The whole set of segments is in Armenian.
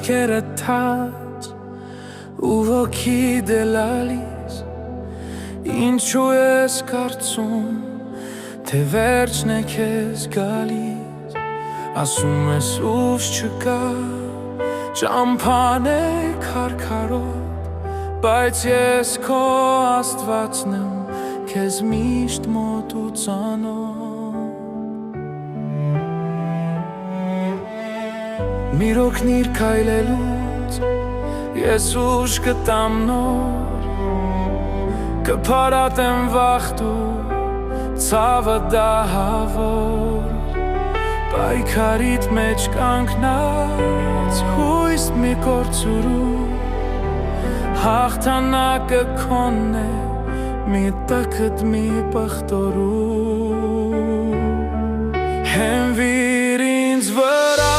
աչքերը թաց ու ոգի դելալիս ինչու ես կարծում թե վերջն է քեզ գալիս ասում ես ուժ չկա ճամփան է քարքարոտ բայց ես քո Աստվածն եմ քեզ միշտ մոտ ու ծանոթ մի օգնիր քայլելուց ես ուժ կտամ նոր կփարատեմ վախտու ցավը դահավոր պայքարիդ մեջ կանգնած հույս մի կորցրու հաղթանակը քոնն է մի տակդ մի պղտորու հենվիր ինձ վրա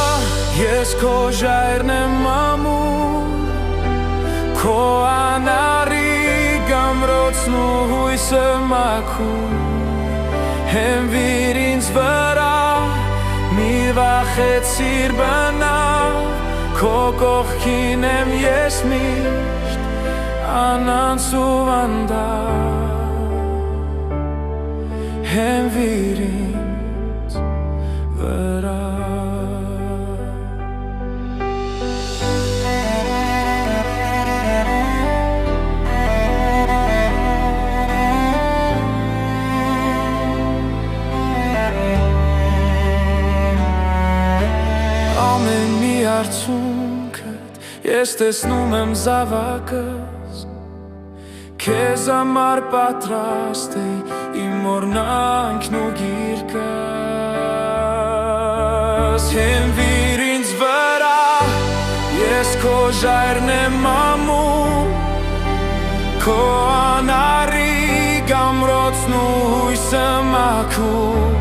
ես քո ժայռն եմ ամուր քո անարի գամրոցն ու հույսը մաքուր հենվիր ինձ վրա մի վախեցիր բնավ քո կողքին եմ ես միշտ անանց ու վանդավ հենվիր ինձ վրա ամեն մի արցունքդ ես տեսնում եմ զավակս քեզ համար պատրաստ է իմ օրնանքն ու գիրկս հենվիր ինձ վրա ես քո ժայռն եմ ամուր քո անարի գամրոցն ու հույսը մաքուր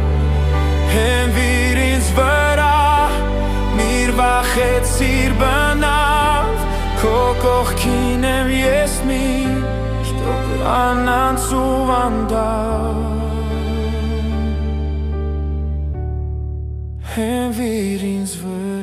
հենվիր ինձ վրա վախեցիր բնավ քո կողքին եմ ես միշտ անանց ու վանդավ հենվիր ինձ վրա